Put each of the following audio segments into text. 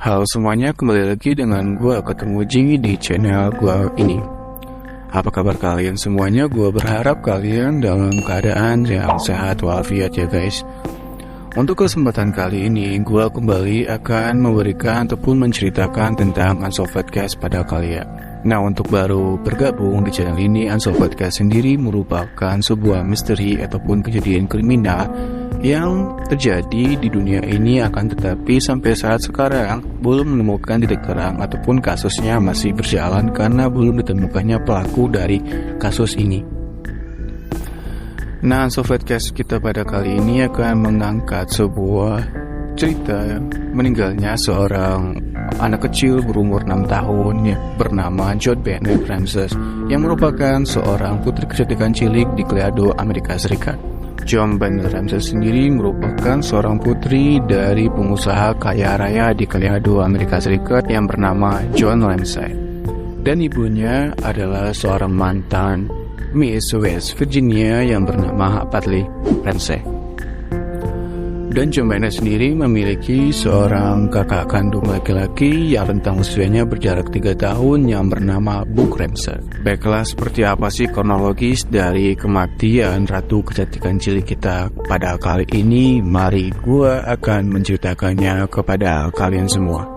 Halo semuanya, kembali lagi dengan gue Ketemu Ji di channel gue ini. Apa kabar kalian semuanya? Gue berharap kalian dalam keadaan yang sehat walafiat ya guys. Untuk kesempatan kali ini, gue kembali akan memberikan ataupun menceritakan tentang Unsolved Podcast pada kalian. Nah, untuk baru bergabung di channel ini, Unsolved Podcast sendiri merupakan sebuah misteri ataupun kejadian kriminal yang terjadi di dunia ini, akan tetapi sampai saat sekarang belum menemukan titik terang ataupun kasusnya masih berjalan karena belum ditemukannya pelaku dari kasus ini. Nah, Unsolved Case kita pada kali ini akan mengangkat sebuah cerita meninggalnya seorang anak kecil berumur 6 tahun bernama John Bennett Ramsey yang merupakan seorang putri kecantikan cilik di Colorado, Amerika Serikat. John Bennett Ramsey sendiri merupakan seorang putri dari pengusaha kaya raya di Colorado, Amerika Serikat yang bernama John Ramsey. Dan ibunya adalah seorang mantan Miss West Virginia yang bernama Patley Ramsey. Dan John Bennett sendiri memiliki seorang kakak kandung laki-laki yang rentang usianya berjarak 3 tahun yang bernama Buck Ramsey. Baiklah, seperti apa sih kronologis dari kematian Ratu Kecantikan Cilik kita pada kali ini? Mari gua akan menceritakannya kepada kalian semua.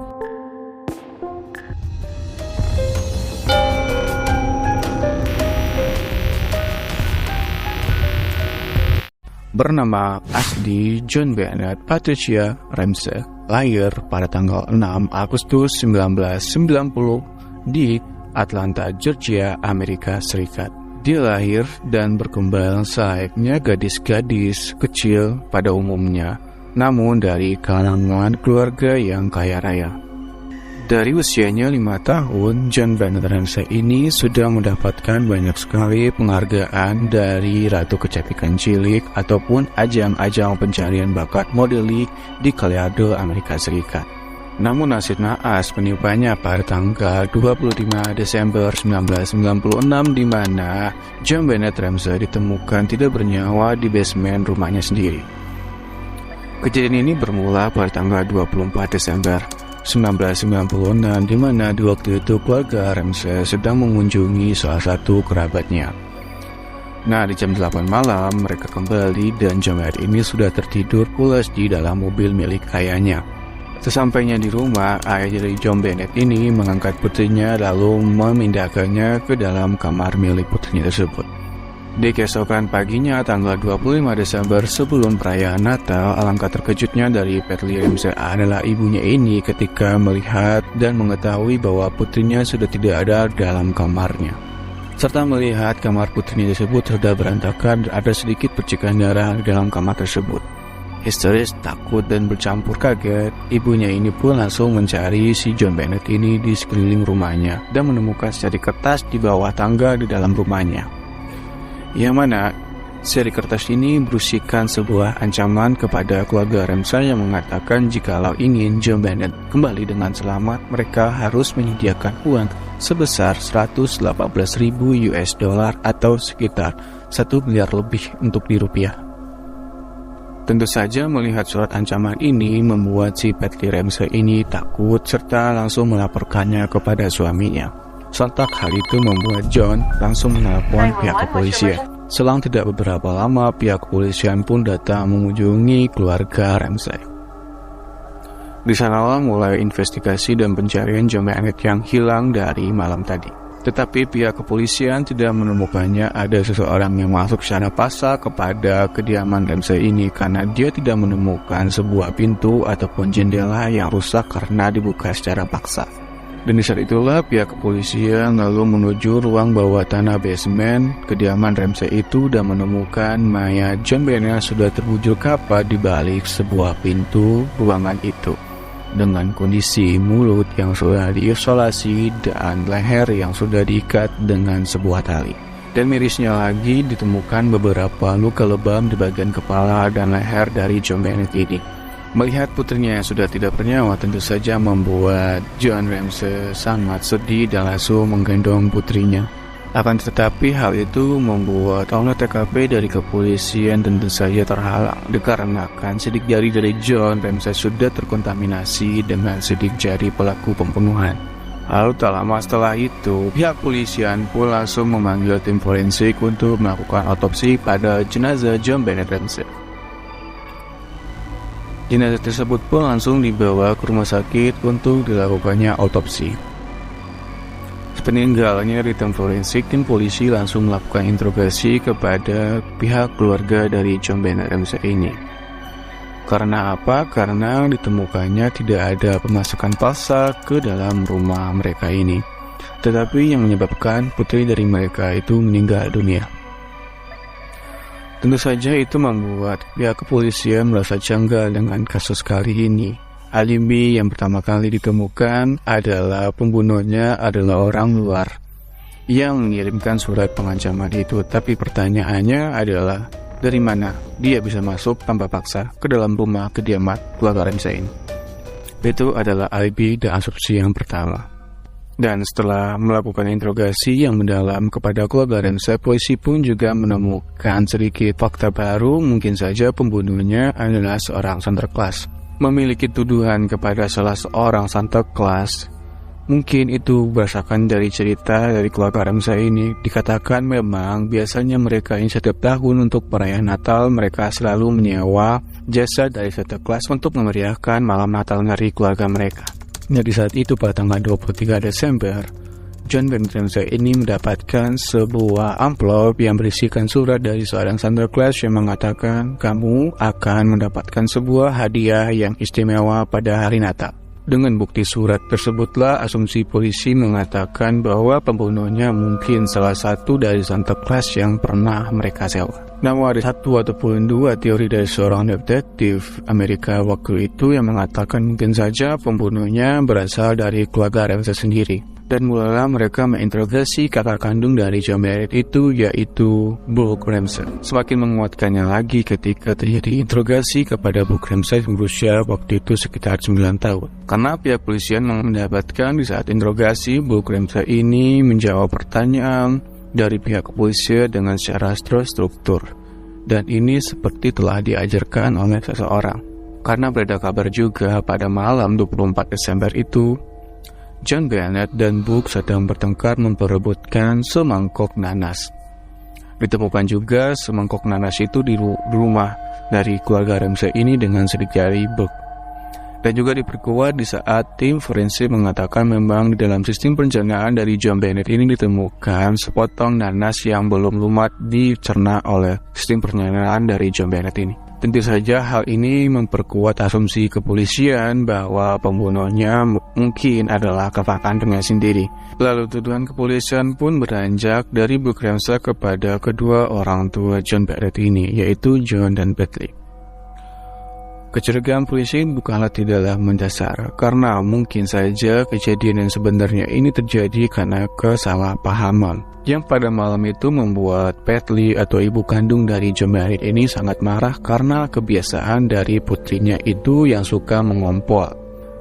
Bernama asli John Bennett Patricia Ramsey, lahir pada tanggal 6 Agustus 1990 di Atlanta, Georgia, Amerika Serikat. Dia lahir dan berkembang layaknya gadis-gadis kecil pada umumnya, namun dari kalangan keluarga yang kaya raya. Dari usianya 5 tahun, John Bennett Ramsey ini sudah mendapatkan banyak sekali penghargaan dari Ratu Kecantikan Cilik ataupun ajang-ajang pencarian bakat modeling di Colorado, Amerika Serikat. Namun nasib naas menimpanya pada tanggal 25 Desember 1996 di mana John Bennett Ramsey ditemukan tidak bernyawa di basement rumahnya sendiri. Kejadian ini bermula pada tanggal 24 Desember 1996 di mana di waktu itu keluarga Ramsey sedang mengunjungi salah satu kerabatnya. Nah, di jam 8 malam mereka kembali dan John Bennett ini sudah tertidur pulas di dalam mobil milik ayahnya. Sesampainya di rumah, ayah dari John Bennett ini mengangkat putrinya lalu memindahkannya ke dalam kamar milik putrinya tersebut. Di keesokan paginya tanggal 25 Desember sebelum perayaan Natal, alangkah terkejutnya dari Patley Ramsey adalah ibunya ini ketika melihat dan mengetahui bahwa putrinya sudah tidak ada dalam kamarnya. Serta melihat kamar putrinya tersebut sudah berantakan dan ada sedikit percikan darah di dalam kamar tersebut. Histeris, takut, dan bercampur kaget, ibunya ini pun langsung mencari si John Bennett ini di sekeliling rumahnya dan menemukan secari kertas di bawah tangga di dalam rumahnya. Yang mana seri kertas ini berisikan sebuah ancaman kepada keluarga Ramsey yang mengatakan jikalau ingin John Bennett kembali dengan selamat, mereka harus menyediakan uang sebesar 118.000 US dollar atau sekitar 1 miliar lebih untuk dirupiah. Tentu saja melihat surat ancaman ini membuat si Patley Ramsey ini takut serta langsung melaporkannya kepada suaminya. Sontak hal itu membuat John langsung menelepon pihak kepolisian. Selang tidak beberapa lama, pihak kepolisian pun datang mengunjungi keluarga Ramsey. Di sanalah mulai investigasi dan pencarian John Bennett yang hilang dari malam tadi. Tetapi pihak kepolisian tidak menemukannya ada seseorang yang masuk secara paksa kepada kediaman Ramsey ini karena dia tidak menemukan sebuah pintu ataupun jendela yang rusak karena dibuka secara paksa. Dan di saat itulah pihak kepolisian lalu menuju ruang bawah tanah basement kediaman Ramsey itu dan menemukan mayat John Bennett sudah terbujur kapak di balik sebuah pintu ruangan itu dengan kondisi mulut yang sudah diisolasi dan leher yang sudah diikat dengan sebuah tali. Dan mirisnya lagi ditemukan beberapa luka lebam di bagian kepala dan leher dari John Bennett ini. Melihat putrinya yang sudah tidak bernyawa tentu saja membuat John Ramsey sangat sedih dan langsung menggendong putrinya. Akan tetapi hal itu membuat olah TKP dari kepolisian tentu saja terhalang dikarenakan sidik jari dari John Ramsey sudah terkontaminasi dengan sidik jari pelaku pembunuhan. Lalu tak lama setelah itu, pihak polisian pun langsung memanggil tim forensik untuk melakukan otopsi pada jenazah John Bennett Ramsey. Jenazah tersebut pun langsung dibawa ke rumah sakit untuk dilakukannya otopsi. Peninggalannya di tim forensik, tim polisi langsung melakukan interogasi kepada pihak keluarga dari John Bennett Ramsey ini. Karena apa? Karena ditemukannya tidak ada pemasukan palsa ke dalam rumah mereka ini. Tetapi yang menyebabkan putri dari mereka itu meninggal dunia. Tentu saja itu membuat pihak kepolisian merasa janggal dengan kasus kali ini. Alibi yang pertama kali ditemukan adalah pembunuhnya adalah orang luar yang mengirimkan surat pengancaman itu. Tapi pertanyaannya adalah dari mana dia bisa masuk tanpa paksa ke dalam rumah kediaman keluarga Ramsey ini? Itu adalah alibi dan asumsi yang pertama. Dan setelah melakukan interogasi yang mendalam kepada keluarga Ramsey, polisi pun juga menemukan sedikit fakta baru. Mungkin saja pembunuhnya adalah seorang Sinterklas. Memiliki tuduhan kepada salah seorang Santa Claus. Mungkin itu berdasarkan dari cerita dari keluarga Ramsey ini. Dikatakan memang biasanya mereka ini setiap tahun untuk perayaan Natal mereka selalu menyewa jasa dari Santa Claus untuk memeriahkan malam Natal dari keluarga mereka. Nah, di saat itu pada tanggal 23 Desember, John Bennett Ramsey ini mendapatkan sebuah amplop yang berisikan surat dari seorang Santa Claus yang mengatakan kamu akan mendapatkan sebuah hadiah yang istimewa pada hari Natal. Dengan bukti surat tersebutlah asumsi polisi mengatakan bahwa pembunuhnya mungkin salah satu dari Santa Claus yang pernah mereka sewa. Namun ada satu ataupun dua teori dari seorang detektif Amerika waktu itu yang mengatakan mungkin saja pembunuhnya berasal dari keluarga Ramsey sendiri. Dan mulailah mereka menginterogasi kakak kandung dari John Bennett itu, yaitu Brooke Ramsey. Semakin menguatkannya lagi ketika terjadi interogasi kepada Brooke Ramsey berusia waktu itu sekitar 9 tahun. Karena pihak polisian mendapatkan di saat interogasi, Brooke Ramsey ini menjawab pertanyaan dari pihak kepolisian dengan secara terstruktur. Dan ini seperti telah diajarkan oleh seseorang. Karena beredar kabar juga pada malam 24 Desember itu, John Bennett dan Brooke sedang bertengkar memperebutkan semangkok nanas. Ditemukan juga semangkok nanas itu di rumah dari keluarga Ramsey ini dengan sidik jari Brooke. Dan juga diperkuat di saat tim forensik mengatakan memang di dalam sistem pencernaan dari John Bennett ini ditemukan sepotong nanas yang belum lumat dicerna oleh sistem pencernaan dari John Bennett ini. Tentu saja hal ini memperkuat asumsi kepolisian bahwa pembunuhnya mungkin adalah kakak kandungnya sendiri. Lalu tuduhan kepolisian pun beranjak dari Brooke Ramsey kepada kedua orang tua John Bennett ini, yaitu John dan Bradley. Kecurigaan polisi bukanlah tidaklah mendasar, karena mungkin saja kejadian yang sebenarnya ini terjadi karena kesalahpahaman, yang pada malam itu membuat Bradley atau ibu kandung dari John Bennett ini sangat marah karena kebiasaan dari putrinya itu yang suka mengompol.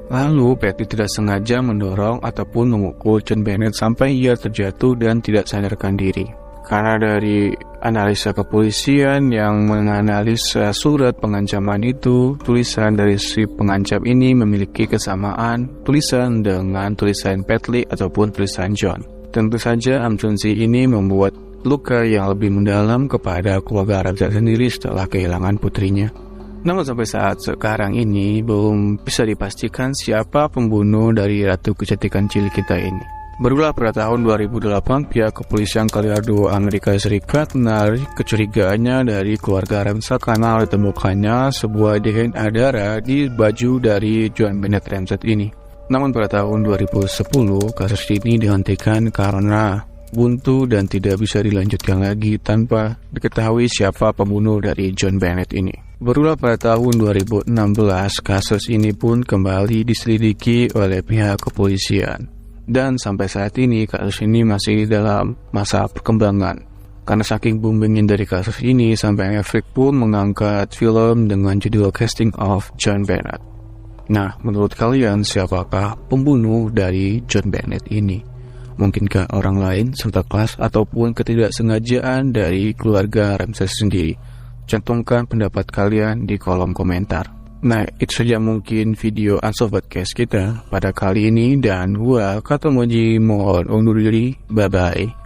Lalu Bradley tidak sengaja mendorong ataupun memukul John Bennett sampai ia terjatuh dan tidak sadarkan diri. Karena dari analisa kepolisian yang menganalisa surat pengancaman itu, tulisan dari si pengancam ini memiliki kesamaan tulisan dengan tulisan Bradley ataupun tulisan John. Tentu saja asumsi ini membuat luka yang lebih mendalam kepada keluarga Ramsey sendiri setelah kehilangan putrinya. Namun sampai saat sekarang ini belum bisa dipastikan siapa pembunuh dari Ratu Kecantikan Cilik kita ini. Berulah pada tahun 2008, pihak kepolisian Colorado Amerika Serikat menarik kecurigaannya dari keluarga Ramsey karena ditemukannya sebuah DNA darah di baju dari John Bennett Ramsey ini. Namun pada tahun 2010, kasus ini dihentikan karena buntu dan tidak bisa dilanjutkan lagi tanpa diketahui siapa pembunuh dari John Bennett ini. Berulah pada tahun 2016, kasus ini pun kembali diselidiki oleh pihak kepolisian. Dan sampai saat ini kasus ini masih dalam masa perkembangan. Karena saking boomingnya dari kasus ini, sampai Netflix pun mengangkat film dengan judul Casting of John Bennett. Nah, menurut kalian siapakah pembunuh dari John Bennett ini? Mungkinkah orang lain, serta kelas, ataupun ketidaksengajaan dari keluarga Ramses sendiri? Cantumkan pendapat kalian di kolom komentar. Nah, itu saja mungkin video Unsolved Podcast kita pada kali ini, dan gua Katomoji mohon undur diri. Bye-bye.